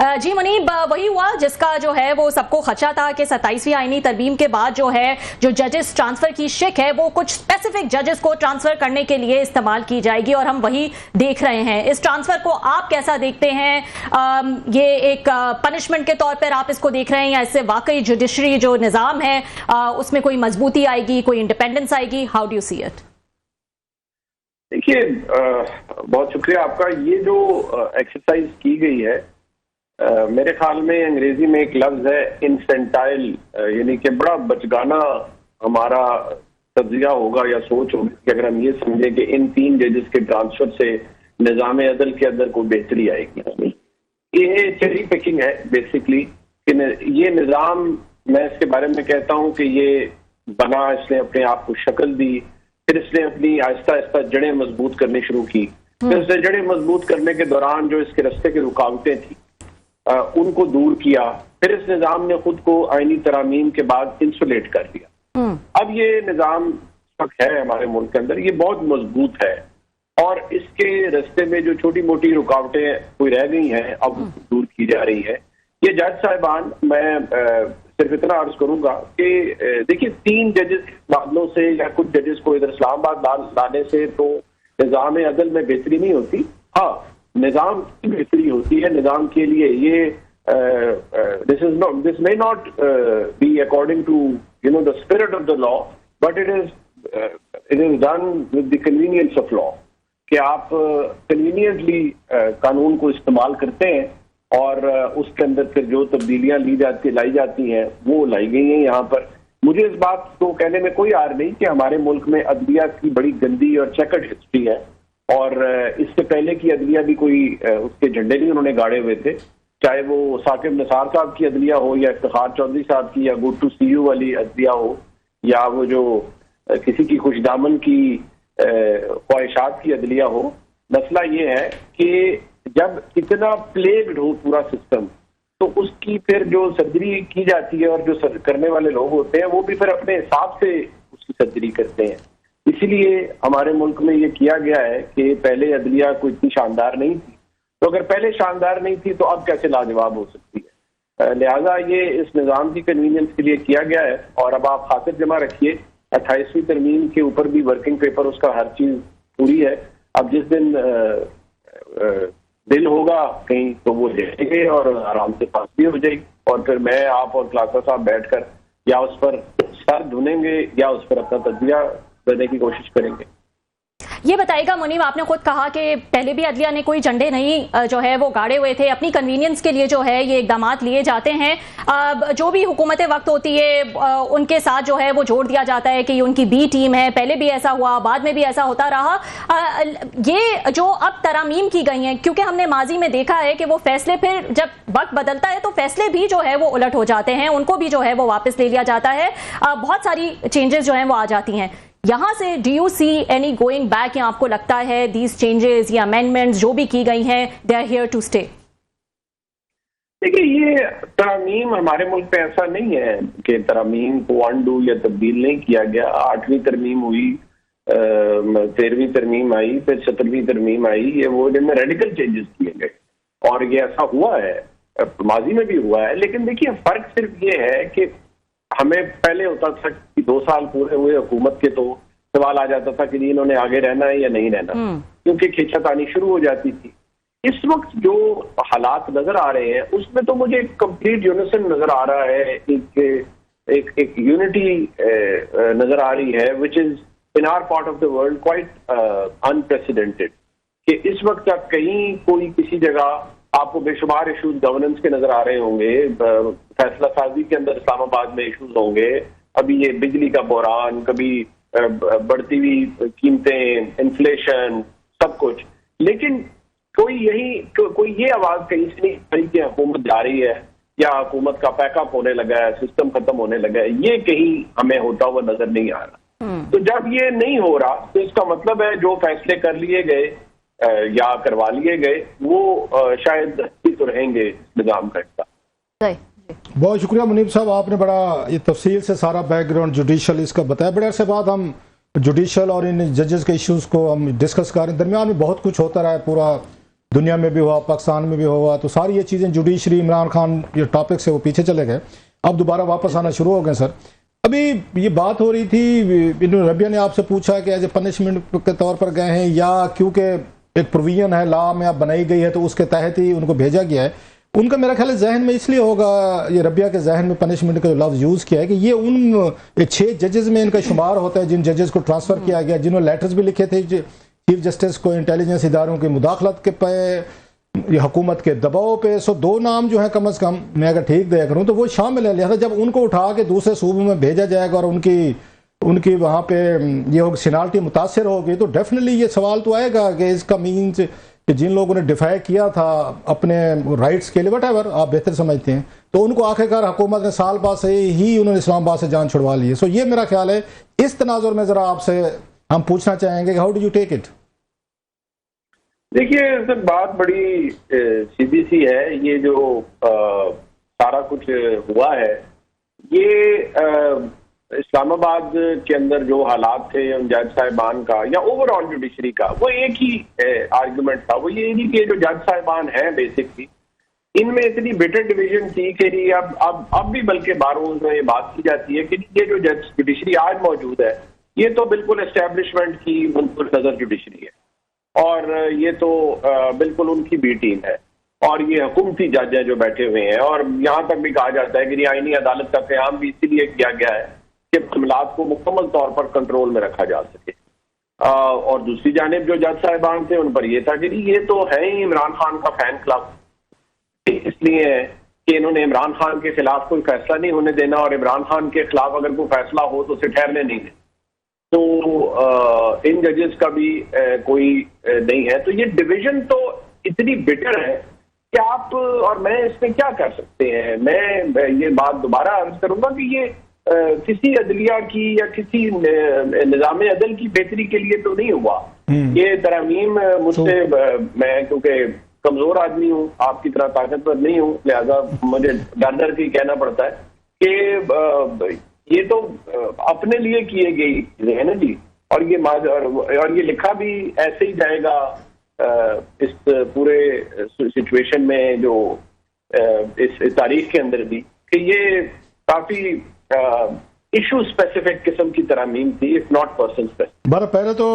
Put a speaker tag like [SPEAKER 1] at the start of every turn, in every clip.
[SPEAKER 1] जी मुनीब, वही हुआ जिसका जो है वो सबको खदशा था कि 27वीं आईनी तरमीम के बाद जो है जो जजेस ट्रांसफर की शिक है वो कुछ स्पेसिफिक जजेस को ट्रांसफर करने के लिए इस्तेमाल की जाएगी और हम वही देख रहे हैं। इस ट्रांसफर को आप कैसा देखते हैं? ये एक पनिशमेंट के तौर पर आप इसको देख रहे हैं या इससे वाकई जुडिशरी जो निज़ाम है उसमें कोई मजबूती आएगी, कोई इंडिपेंडेंस आएगी? How do you see it?
[SPEAKER 2] देखिए, बहुत शुक्रिया आपका। ये जो एक्सरसाइज की गई है, मेरे ख्याल में अंग्रेजी में एक लफ्ज है इंफेंटाइल, यानी कि बड़ा बचगाना हमारा तज्जिया होगा या सोच होगी कि अगर हम ये समझे कि इन 3 जजेस के ट्रांसफर से निज़ाम अदल के अंदर कोई बेहतरी आएगी। ये चेरी पिकिंग है बेसिकली कि ये निज़ाम, मैं इसके बारे में कहता हूँ कि ये बना, इसने अपने आप को शक्ल दी, फिर इसने अपनी आहिस्ता आहिस्ता जड़ें मजबूत करनी शुरू की। फिर इसने जड़ें मजबूत करने के दौरान जो इसके रास्ते की रुकावटें थी उनको दूर किया। फिर इस निज़ाम ने खुद को आईनी तरामीम के बाद इंसुलेट कर लिया। अब ये निज़ाम है हमारे मुल्क के अंदर, ये बहुत मजबूत है और इसके रास्ते में जो छोटी मोटी रुकावटें कोई रह गई हैं अब दूर की जा रही है। ये जज साहिबान, मैं सिर्फ इतना अर्ज करूंगा कि देखिए 3 जजेस बादलों से या कुछ जजेस को इधर इस्लामाबाद लाने से तो निज़ाम अदल में बेहतरी नहीं होती। हाँ, निज़ाम की बेहतरी होती है। निज़ाम के लिए ये this may not be according to the spirit of the law, but it is done with the convenience of law, कि आप कन्वीनियंटली कानून को इस्तेमाल करते हैं और उसके अंदर फिर जो तब्दीलियां लाई जाती हैं वो लाई गई हैं यहाँ पर। मुझे इस बात को कहने में कोई आर नहीं कि हमारे मुल्क में अदलिया की बड़ी गंदी और चेकर्ड हिस्ट्री है और इससे पहले की अदलिया भी कोई उसके झंडे नहीं उन्होंने गाड़े हुए थे, चाहे वो साकिब निसार साहब की अदलिया हो या इफ्तिखार चौधरी साहब की या गुड टू सी यू वाली अदलिया हो या वो जो किसी की खुशदामन की ख्वाहिशात की अदलिया हो। मसला ये है कि जब इतना प्लेग्ड हो पूरा सिस्टम तो उसकी फिर जो सर्जरी की जाती है और जो करने वाले लोग होते हैं वो भी फिर अपने हिसाब से उसकी सर्जरी करते हैं। इसीलिए हमारे मुल्क में ये किया गया है कि पहले अदलिया कोई इतनी शानदार नहीं थी, तो अगर पहले शानदार नहीं थी तो अब कैसे लाजवाब हो सकती है। लिहाजा ये इस निज़ाम की कन्वीनियंस के लिए किया गया है और अब आप खातिर जमा रखिए 28वीं तरमीम के ऊपर भी वर्किंग पेपर उसका हर चीज पूरी है। अब जिस दिन दिल होगा कहीं तो वो देंगे और आराम से पास भी हो जाएगी और फिर मैं, आप और क्लासा साहब बैठकर या उस पर सर धुनेंगे या उस पर अपना तज्जिया देने की कोशिश करेंगे।
[SPEAKER 1] ये बताइएगा मुनीब, आपने खुद कहा कि पहले भी अदलिया ने कोई झंडे नहीं जो है वो गाड़े हुए थे, अपनी कन्वीनियंस के लिए जो है ये इकदाम लिए जाते हैं। जो भी हुकूमत वक्त होती है उनके साथ जो है वो जोड़ दिया जाता है कि ये उनकी बी टीम है, पहले भी ऐसा हुआ, बाद में भी ऐसा होता रहा। ये जो अब तरामीम की गई हैं, क्योंकि हमने माजी में देखा है कि वो फैसले फिर जब वक्त बदलता है तो फैसले भी जो है वो उलट हो जाते हैं, उनको भी जो है वो वापस ले लिया जाता है, बहुत सारी चेंजेस जो है वो आ जाती हैं। यहां से do you see any going back, या आपको लगता है दीज चेंजेस या अमेंडमेंट्स जो भी की गई हैं they are here to stay?
[SPEAKER 2] देखिए, ये तरामीम हमारे मुल्क पे ऐसा नहीं है कि तरामीम को अनडू या तब्दील नहीं किया गया। 8वीं तरमीम हुई, 13वीं तरमीम आई, फिर 17वीं तरमीम आई, ये वो जिनमें रेडिकल चेंजेस किए गए और ये ऐसा हुआ है, माजी में भी हुआ है। लेकिन देखिए फर्क सिर्फ ये है कि हमें पहले होता था कि 2 साल पूरे हुए हुकूमत के तो सवाल आ जाता था कि इन्होंने आगे रहना है या नहीं रहना, क्योंकि खींचातानी शुरू हो जाती थी। इस वक्त जो हालात नजर आ रहे हैं उसमें तो मुझे कंप्लीट यूनिसन नजर आ रहा है, एक यूनिटी नजर आ रही है which is in our part of the world quite unprecedented, कि इस वक्त तक कहीं कोई किसी जगह आपको बेशुमार इशूज गवर्नेंस के नजर आ रहे होंगे, फैसला साजी के अंदर इस्लामाबाद में इशूज होंगे, अभी ये बिजली का बहरान, कभी बढ़ती हुई कीमतें, इन्फ्लेशन, सब कुछ। लेकिन कोई ये आवाज कहीं से नहीं आई कि हुकूमत जा रही है या हुकूमत का पैकअप होने लगा है, सिस्टम खत्म होने लगा है, ये कहीं हमें होता हुआ नजर नहीं आ रहा। तो जब ये नहीं हो रहा तो इसका मतलब है जो फैसले कर लिए गए या करवा लिए गए वो शायद तो रहेंगे निजाम का हिस्सा।
[SPEAKER 3] बहुत शुक्रिया मुनीब साहब, आपने बड़ा ये तफसील से सारा बैकग्राउंड जुडिशल इसका बताया। बड़े अरसे बाद हम जुडिशल और इन जजेस के इश्यूज को हम डिस्कस कर रहे हैं। दरमियान में बहुत कुछ होता रहा है, पूरा दुनिया में भी हुआ, पाकिस्तान में भी हुआ, तो सारी ये चीज़ें जुडिशरी, इमरान खान ये टॉपिक से वो पीछे चले गए, अब दोबारा वापस आना शुरू हो गए। सर अभी ये बात हो रही थी, रबिया ने आपसे पूछा कि एज ए पनिशमेंट के तौर पर गए हैं या क्योंकि एक प्रोविजन है लॉ में अब बनाई गई है तो उसके तहत ही उनको भेजा गया है। उनका मेरा ख्याल है जहन में इसलिए होगा, ये रबिया के जहन में पनिशमेंट का जो लफ्ज़ यूज़ किया है कि ये उन 6 जजेस में इनका शुमार होता है जिन जजेस को ट्रांसफ़र किया गया, जिन्होंने लेटर्स भी लिखे थे चीफ जस्टिस को इंटेलिजेंस इदारों की मुदाखलत के पे, ये हुकूमत के दबाव पे। सो 2 नाम जो है कम अज़ कम मैं अगर ठीक देख रहा हूँ तो वो शामिल है। लिहाजा जब उनको उठा के दूसरे सूबे में भेजा जाएगा और उनकी वहाँ पे ये शनाख्ती मुतासर होगी तो डेफिनेटली ये सवाल तो आएगा कि इसका मीन्स कि जिन लोगों ने डिफाई किया था अपने राइट्स के लिए, वटएवर आप बेहतर समझते हैं, तो उनको आखिरकार हुकूमत ने साल बाद से ही उन्होंने इस्लामाबाद से जान छुड़वा ली है। सो ये मेरा ख्याल है। इस तनाजुर में ज़रा आपसे हम पूछना चाहेंगे, how do you take it?
[SPEAKER 2] देखिए सर, बात बड़ी सीधी सी है। ये जो सारा कुछ हुआ है, ये इस्लामाबाद के अंदर जो हालात थे उन जज साहिबान का या ओवरऑल जुडिशरी का, वो एक ही आर्गुमेंट था। वो ये नहीं कि जो जज साहिबान हैं बेसिकली इनमें इतनी बिटर डिवीजन थी कि अब भी बल्कि बारों में ये बात की जाती है कि ये जो जज जुडिशरी आज मौजूद है ये तो बिल्कुल एस्टेब्लिशमेंट की मुंतज़िर नजर जुडिशरी है और ये तो बिल्कुल उनकी बी टीम है और ये हुकूमती जज हैं जो बैठे हुए हैं। और यहाँ तक भी कहा जाता है कि आईनी अदालत का क़याम भी इसीलिए किया गया है कि मामलात को मुकम्मल तौर पर कंट्रोल में रखा जा सके। और दूसरी जानिब जो जज साहिबान थे उन पर यह था कि ये तो है ही इमरान खान का फैन क्लब, इसलिए कि इन्होंने इमरान खान के खिलाफ कोई फैसला नहीं होने देना और इमरान खान के खिलाफ अगर कोई फैसला हो तो उसे ठहरने नहीं देना। तो इन जजेस का भी कोई नहीं है। तो ये डिवीजन तो इतनी बिटर है कि आप और मैं इसमें क्या कर सकते हैं। मैं ये बात दोबारा अर्ज करूंगा कि ये किसी अदलिया की या किसी निज़ाम अदल की बेहतरी के लिए तो नहीं हुआ। ये तरमीम मुझसे, मैं क्योंकि कमजोर आदमी हूँ, आपकी तरह ताकतवर नहीं हूँ, लिहाजा मुझे डर के कहना पड़ता है कि ये तो अपने लिए किए गई चीजें है ना जी। और ये लिखा भी ऐसे ही जाएगा इस पूरे सिचुएशन में जो इस तारीख के अंदर भी कि ये काफी इशू स्पेसिफिक किस्म की तरमीम थी, इफ नॉट पर्सन स्पेसिफिक।
[SPEAKER 3] बड़ा पहले तो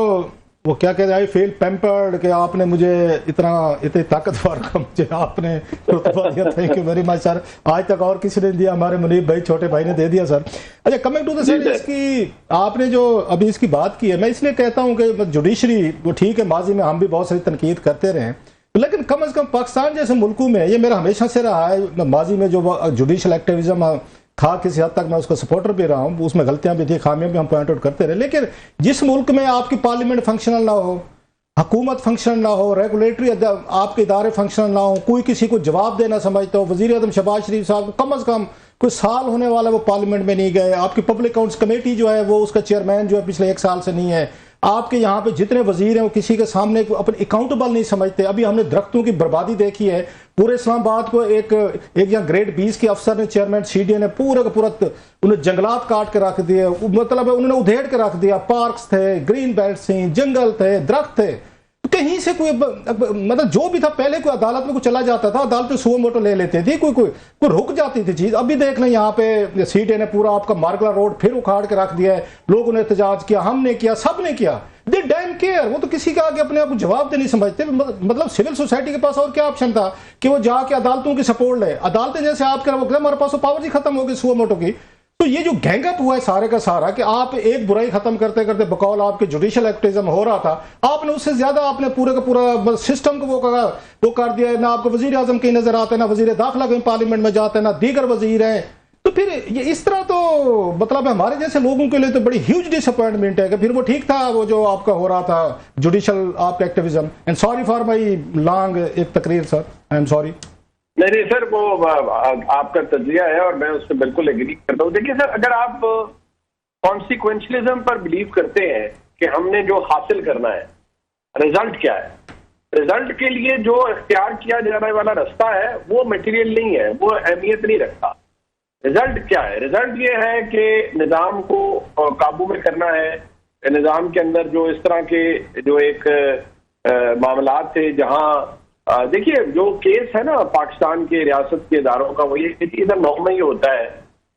[SPEAKER 3] वो क्या कहते हैं, आई फील पैम्पर्ड कि आपने मुझे इतने ताकतवर का मुझे आपने रुतबा दिया। Thank you very much sir. आज तक और किसी ने दिया, हमारे मुनीब भाई छोटे भाई ने दे दिया सर। अच्छा, कमिंग टू द सर, इसकी आपने जो अभी इसकी बात की है, मैं इसलिए कहता हूँ कि जुडिशरी वो ठीक है, माजी में हम भी बहुत सारी तनकीद करते रहे, लेकिन कम अज कम पाकिस्तान जैसे मुल्कों में ये मेरा हमेशा से रहा है। माजी में जो जुडिशल एक्टिविज्म था किसी हद तक मैं उसका सपोर्टर भी रहा हूँ, उसमें गलतियां भी थी, खामियां भी हम पॉइंट आउट करते रहे। लेकिन जिस मुल्क में आपकी पार्लियामेंट फंक्शनल ना हो, हुकूमत फंक्शनल ना हो, रेगुलेटरी आपके इदारे फंक्शनल ना हो, कोई किसी को जवाब देना समझता हो, वजीर आज़म शहबाज शरीफ साहब कम अज कम कोई साल होने वाला वो पार्लियामेंट में नहीं गए, आपकी पब्लिक अकाउंट्स कमेटी जो है वो उसका चेयरमैन जो है पिछले 1 साल से नहीं है, आपके यहाँ पे जितने वजीर हैं वो किसी के सामने अपने अकाउंटेबल नहीं समझते। अभी हमने दरख्तों की बर्बादी देखी है, पूरे इस्लामाबाद को एक यहाँ ग्रेड 20 के अफसर ने, चेयरमैन सीडीए ने पूरा का पूरा उन्हें जंगलात काट के रख दिए, मतलब उन्होंने उधेड़ के रख दिया। पार्क्स थे, ग्रीन बेल्ट थी, जंगल थे, दरख्त थे, कहीं से कोई मतलब जो भी था पहले कोई अदालत में कोई चला जाता था, अदालत में सुओ मोटो ले लेते थे, कोई रुक जाती थी चीज। अभी देख लें यहाँ पे सीटे ने पूरा आपका मार्गला रोड फिर उखाड़ के रख दिया है, लोगों ने एहतजाज किया, हमने किया, सब ने किया। दे डैम केयर, वो तो किसी का आगे अपने आप को जवाब दे नहीं समझते। मतलब सिविल सोसाइटी के पास और क्या ऑप्शन था कि वो जाके अदालतों की सपोर्ट ले। अदालतें जैसे आप कह रहे, हमारे पास पावर ही खत्म हो गई सुओ मोटो की। तो ये जो गैंगअप हुआ है सारे का सारा कि आप एक बुराई खत्म करते करते बकौल आपके जुडिशियल एक्टिविज्म हो रहा था, आपने उससे ज्यादा आपने पूरे का पूरा सिस्टम को वो कर दिया है। ना आपको वजीर आजम कहीं नजर आते हैं, ना वजीर दाखिला कहीं पार्लियामेंट में जाते हैं, ना दीगर वजीर हैं। तो फिर ये इस तरह तो मतलब हमारे जैसे लोगों के लिए तो बड़ी ह्यूज डिसअपॉइंटमेंट है कि फिर वो ठीक था वो जो आपका हो रहा था जुडिशियल आपका activism. And sorry for my long एक तकरीर सर, आई एम सॉरी।
[SPEAKER 2] नहीं सर, वो आपका तज्जिया है और मैं उससे बिल्कुल एग्री करता हूँ। देखिए सर, अगर आप कॉन्सिक्वेंशलिज्म पर बिलीव करते हैं कि हमने जो हासिल करना है, रिजल्ट क्या है, रिजल्ट के लिए जो इख्तियार किया जाने वाला रास्ता है वो मटेरियल नहीं है, वो अहमियत नहीं रखता। रिजल्ट क्या है? रिजल्ट ये है कि निज़ाम को काबू में करना है। निज़ाम के अंदर जो इस तरह के जो एक मामलात थे जहाँ देखिए जो केस है ना पाकिस्तान के रियासत के इदारों का, वो ये इधर 9 मई होता है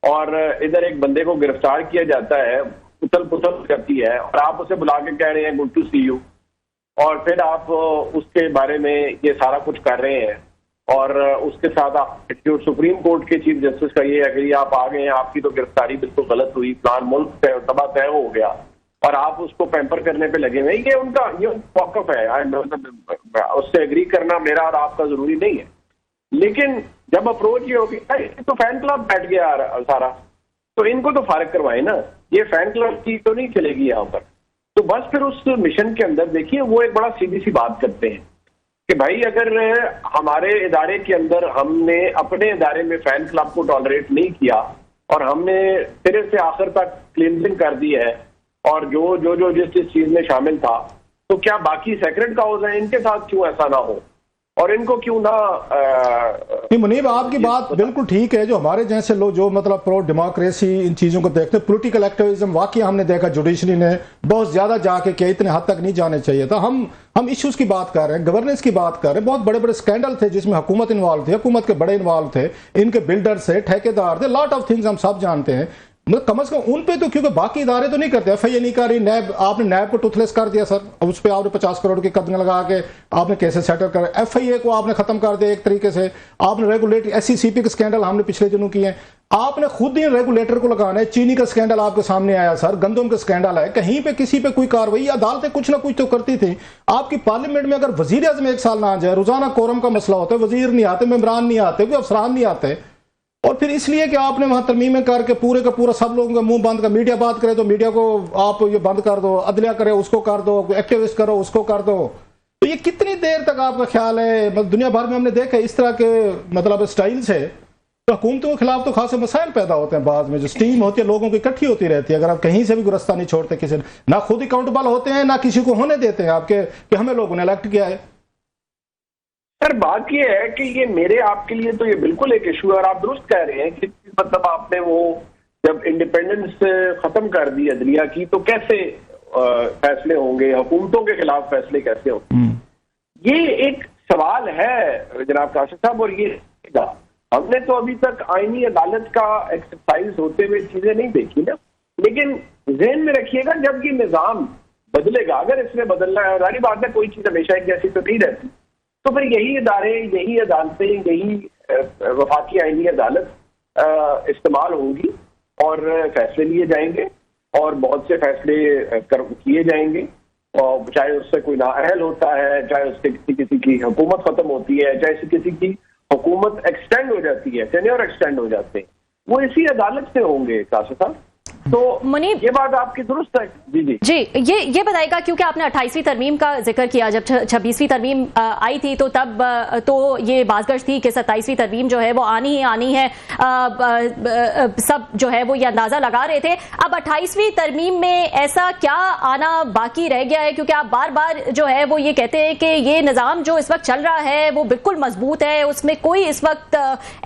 [SPEAKER 2] और इधर एक बंदे को गिरफ्तार किया जाता है, उथल पुथल करती है और आप उसे बुला के कह रहे हैं गुड टू सी यू, और फिर आप उसके बारे में ये सारा कुछ कर रहे हैं और उसके साथ आप जो सुप्रीम कोर्ट के चीफ जस्टिस का ये है कि आप आ गए हैं, आपकी तो गिरफ्तारी बिल्कुल गलत हुई, प्लान मुल्क तबाह तय हो गया और आप उसको पैम्पर करने पे लगे हुए, ये उनका ये वॉकअप है। उससे एग्री करना मेरा और आपका जरूरी नहीं है, लेकिन जब अप्रोच ये होगी तो फैन क्लब बैठ गया सारा, तो इनको तो फारिग करवाए ना, ये फैन क्लब की तो नहीं चलेगी यहाँ पर। तो बस फिर उस मिशन के अंदर देखिए वो एक बड़ा सीधी सी बात करते हैं कि भाई अगर हमारे इदारे के अंदर हमने अपने इदारे में फैन क्लब को टॉलरेट नहीं किया और हमने सिरे से आखिर तक क्लींजिंग कर दी है और जो जो जो जिस चीज में शामिल था, तो क्या बाकी सेक्रेट काउज है, इनके साथ क्यों ऐसा ना हो और इनको क्यों ना
[SPEAKER 3] नहीं मुनीब, आपकी बात बिल्कुल ठीक है। जो हमारे जैसे लोग जो मतलब प्रो डेमोक्रेसी इन चीजों को देखते हैं, पॉलिटिकल एक्टिविज्म वाकई हमने देखा जुडिशरी ने बहुत ज्यादा जाके किया, इतने हद तक नहीं जाने चाहिए था। हम इश्यूज की बात कर रहे हैं, गवर्नेंस की बात कर रहे हैं। बहुत बड़े बड़े स्कैंडल थे जिसमें हुकूमत इन्वॉल्व थी, हुकूमत के बड़े इन्वॉल्व थे, इनके बिल्डर थे, ठेकेदार थे, लॉट ऑफ थिंग्स हम सब जानते हैं। मतलब कम से कम उन पे तो, क्योंकि बाकी इदारे तो नहीं करते, एफआईए नहीं कर रही, नैब, आपने नैब को टूथलेस कर दिया सर, उस पर आपने 50 करोड़ की कदम लगा के आपने कैसे सेटल कर, एफआईए को आपने खत्म कर दिया एक तरीके से, आपने रेगुलेटरी एससीसीपी के स्कैंडल हमने पिछले दिनों किए हैं, आपने खुद ही रेगुलेटर को लगाना है। चीनी का स्कैंडल आपके सामने आया सर, गंदम का स्कैंडल है, कहीं पे किसी पे कोई कार्रवाई, अदालतें कुछ ना कुछ तो करती थी। आपकी पार्लियामेंट में अगर वजीर आजम एक साल ना आ जाए, रोजाना कोरम का मसला होता है, वजीर नहीं आते, मेंबरान नहीं आते, कोई अफसरान नहीं आते, और फिर इसलिए कि आपने वहां तरमीमें करके पूरे का पूरा सब लोगों का मुंह बंद कर, मीडिया बात करे तो मीडिया को आप ये बंद कर दो, अदलिया करे उसको कर दो, एक्टिविस्ट करो उसको कर दो। तो ये कितनी देर तक आपका ख्याल है? मतलब दुनिया भर में हमने देखा इस तरह के मतलब स्टाइल से तो हुकूमतों के खिलाफ तो खासे मसाइल पैदा होते हैं। बाद में जो स्टीम होती है लोगों की इकट्ठी होती रहती है, अगर आप कहीं से भी गुरस्ता नहीं छोड़ते, किसी ना खुद अकाउंटेबल होते हैं ना किसी को होने देते हैं आपके कि हमें लोगों ने इलेक्ट किया है।
[SPEAKER 2] सर बात ये है कि ये मेरे आपके लिए तो ये बिल्कुल एक इशू है और आप दुरुस्त कह रहे हैं कि मतलब आपने वो जब इंडिपेंडेंस खत्म कर दी अदलिया की तो कैसे फैसले होंगे, हुकूमतों के खिलाफ फैसले कैसे होंगे, ये एक सवाल है जनाब काशिफ साहब। और ये हमने तो अभी तक आईनी अदालत का एक्सरसाइज होते हुए चीजें नहीं देखी ना, लेकिन ज़हन में रखिएगा जब ये निजाम बदलेगा, अगर इसमें बदलना है, जारी बात है कोई चीज हमेशा एक जैसी तो नहीं रहती, तो फिर यही इदारे, यही अदालतें, यही वफाकी आईनी अदालत इस्तेमाल होंगी और फैसले लिए जाएंगे और बहुत से फैसले किए जाएंगे, और चाहे उससे कोई नाअहल होता है, चाहे उससे किसी की हुकूमत खत्म होती है, चाहे किसी की हुकूमत एक्सटेंड हो जाती है, टेन्योर एक्सटेंड हो जाते हैं, वो इसी अदालत से होंगे काशिफ साहब। तो मुनीब ये बात आपकी दुरुस्त है। जी
[SPEAKER 1] ये बताएगा, क्योंकि आपने 28वीं तरमीम का जिक्र किया, जब 26वीं तरमीम आई थी तो तब तो ये बाज़गश थी कि 27वीं तरमीम जो है वो आनी ही आनी है, सब जो है वो ये अंदाजा लगा रहे थे। अब 28वीं तरमीम में ऐसा क्या आना बाकी रह गया है? क्योंकि आप बार बार जो है वो ये कहते हैं कि ये निज़ाम जो इस वक्त चल रहा है वो बिल्कुल मजबूत है, उसमें कोई इस वक्त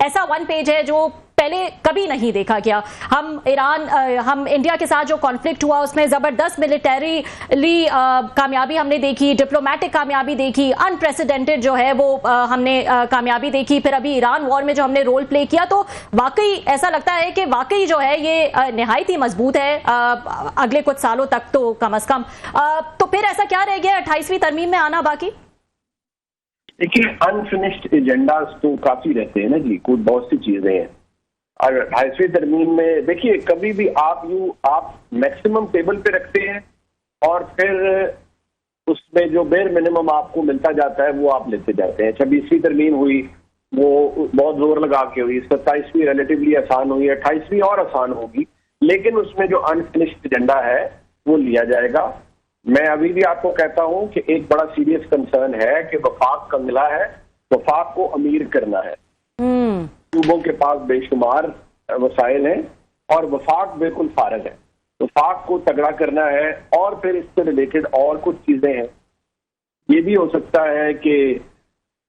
[SPEAKER 1] ऐसा वन पेज है जो पहले कभी नहीं देखा गया। हम इंडिया के साथ जो कॉन्फ्लिक्ट हुआ उसमें जबरदस्त मिलिटरीली कामयाबी हमने देखी, डिप्लोमेटिक कामयाबी देखी, अनप्रेसिडेंटेड जो है वो हमने कामयाबी देखी। फिर अभी ईरान वॉर में जो हमने रोल प्ले किया, तो वाकई ऐसा लगता है कि वाकई जो है ये निहायत ही मजबूत है अगले कुछ सालों तक तो कम अज कम। तो फिर ऐसा क्या रह गया 28वीं तरमीम में आना बाकी?
[SPEAKER 2] देखिए अनफिनिश्ड एजेंडास तो काफी रहते हैं ना जी, कुछ बहुत सी चीजें हैं। और 28वीं तरमीम में देखिए कभी भी आप मैक्सिमम टेबल पे रखते हैं और फिर उसमें जो बेर मिनिमम आपको मिलता जाता है वो आप लेते जाते हैं। 26वीं तरमीम हुई वो बहुत जोर लगा के हुई, 27वीं रिलेटिवली आसान हुई, 28वीं और आसान होगी, लेकिन उसमें जो अनफिनिश्ड एजेंडा है वो लिया जाएगा। मैं अभी भी आपको कहता हूं कि एक बड़ा सीरियस कंसर्न है कि वफाक कंगला है, वफाक को अमीर करना है। सूबों के पास बेशुमार वसाइल हैं और वफाक बिल्कुल फारग है, वफाक को तगड़ा करना है। और फिर इससे रिलेटेड और कुछ चीजें हैं, ये भी हो सकता है कि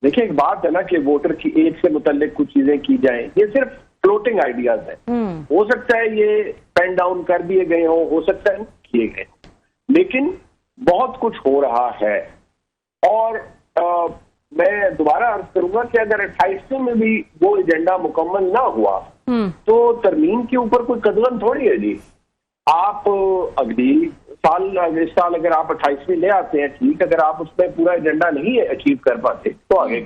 [SPEAKER 2] देखिए एक बात है ना कि वोटर की एज से मुतल्लिक कुछ चीजें की जाएं, ये सिर्फ फ्लोटिंग आइडियाज है। हो सकता है ये पेन डाउन कर दिए गए हो सकता है किए गए, लेकिन बहुत कुछ हो रहा है। और मैं दोबारा अर्ज करूंगा कि अगर 28वें में भी वो एजेंडा मुकम्मल ना हुआ तो तरमीम के ऊपर कोई कदगन थोड़ी है जी। आप अगली इस साल अगर आप 28वीं ले आते हैं, ठीक, अगर आप उसमें पूरा एजेंडा नहीं अचीव कर पाते तो आगे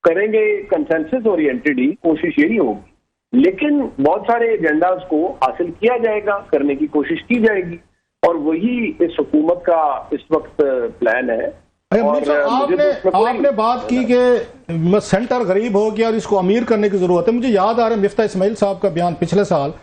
[SPEAKER 2] करेंगे कंसेंसस ओरिएंटेड ही कोशिश यही होगी। लेकिन बहुत सारे एजेंडाज को हासिल किया जाएगा, करने की कोशिश की जाएगी, और वही इस हुकूमत का इस वक्त प्लान है।
[SPEAKER 3] आपने बात की कि सेंटर गरीब हो गया और इसको अमीर करने की जरूरत है। मुझे याद आ रहा है मिफ्ता इस्माइल साहब का बयान पिछले साल,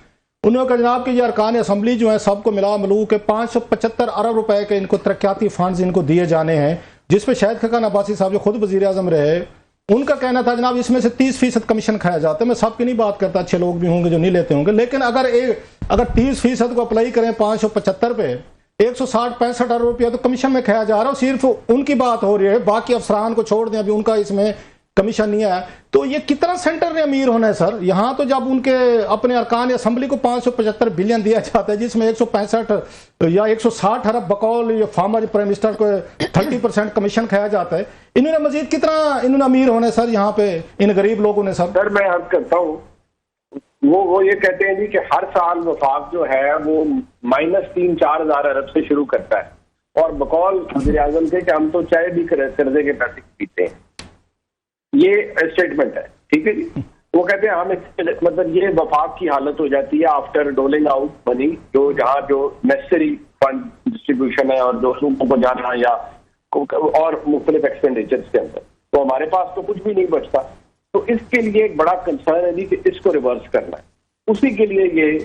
[SPEAKER 3] उन्होंने कहा जनाब कि ये अरकान असम्बली जो है सबको मिला मिलू के 575 अरब रुपए के इनको तरक्याती फंड्स इनको दिए जाने हैं, जिसपे शाहिद खकान अब्बासी साहब जो खुद वजीर आजम रहे, उनका कहना था जनाब इसमें से 30% कमीशन खाया जाता है। मैं सबकी नहीं बात करता, अच्छे लोग भी होंगे जो नहीं लेते होंगे, लेकिन अगर 30% को अप्लाई करें 575 पे 160-65 अरब रुपया तो कमीशन में खाया जा रहा है। सिर्फ उनकी बात हो रही है, बाकी अफसरान को छोड़ दें, अभी उनका इसमें कमीशन नहीं आया। तो ये कितना सेंटर ने अमीर होना है सर? यहाँ तो जब उनके अपने अरकान असम्बली को 575 बिलियन दिया जाता है, जिसमें 165 या 160 अरब बकौल या फॉर्मर प्राइम मिनिस्टर को 30% कमीशन खाया जाता है, इन्होंने मजीद कितना इन्होंने अमीर होना है सर यहाँ पे इन गरीब लोगों ने? सर
[SPEAKER 2] मैं अर्ज करता हूँ, वो ये कहते हैं जी कि हर साल वफाक जो है वो -3-4 हज़ार अरब से शुरू करता है, और बकौल वज़ीर आज़म के कि हम तो चाय भी कर्जे के पैसे पीते हैं। ये स्टेटमेंट है, ठीक है जी। वो कहते हैं हम मतलब ये वफाक की हालत हो जाती है आफ्टर डोलिंग आउट मनी, जो जहाँ जो नेसेसरी फंड डिस्ट्रीब्यूशन है और जो लोगों को जाना या और मुख्तलिफ एक्सपेंडिचर्स के अंदर, तो हमारे पास तो कुछ भी नहीं बचता। तो इसके लिए एक बड़ा कंसर्न है जी कि इसको रिवर्स करना है, उसी के लिए ये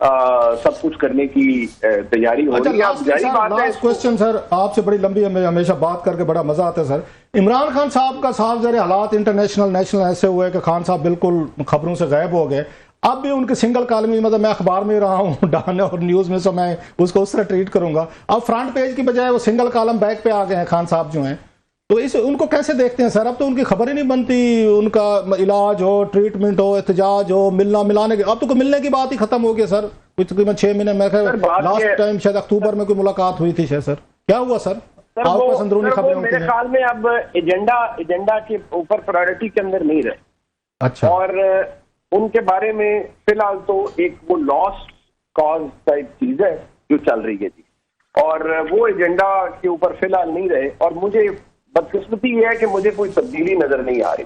[SPEAKER 2] सब कुछ करने की तैयारी हो रही है।
[SPEAKER 3] लास्ट क्वेश्चन सर, आपसे बड़ी लंबी हमें हमेशा बात करके बड़ा मजा आता है सर। इमरान खान साहब का साफ जरे हालात इंटरनेशनल नेशनल ऐसे हुए कि खान साहब बिल्कुल खबरों से गायब हो गए। अब भी उनके सिंगल कॉलमी, मतलब मैं अखबार में रहा हूँ डान और न्यूज में, तो मैं उसको उस तरह ट्रीट करूंगा। अब फ्रंट पेज की बजाय वो सिंगल कॉलम बैक पे आ गए हैं खान साहब जो हैं, तो इस उनको कैसे देखते हैं सर? अब तो उनकी खबर ही नहीं बनती, उनका इलाज हो, ट्रीटमेंट हो, एहतजाज हो, मिलना मिलाने के, अब तो मिलने की बात ही खत्म हो गई सर। कुछ तकरीबन 6 महीने में लास्ट टाइम शायद अक्टूबर में कोई मुलाकात हुई थी शायद। सर क्या हुआ सर?
[SPEAKER 2] मेरे ख्याल में अब एजेंडा के ऊपर प्रायोरिटी के अंदर नहीं रहे।
[SPEAKER 3] अच्छा।
[SPEAKER 2] और उनके बारे में फिलहाल तो एक वो लॉस्ट कॉज टाइप चीज है जो चल रही है जी, और वो एजेंडा के ऊपर फिलहाल नहीं रहे। और मुझे बदकिस्मती ये है कि मुझे कोई तब्दीली नजर नहीं आ रही।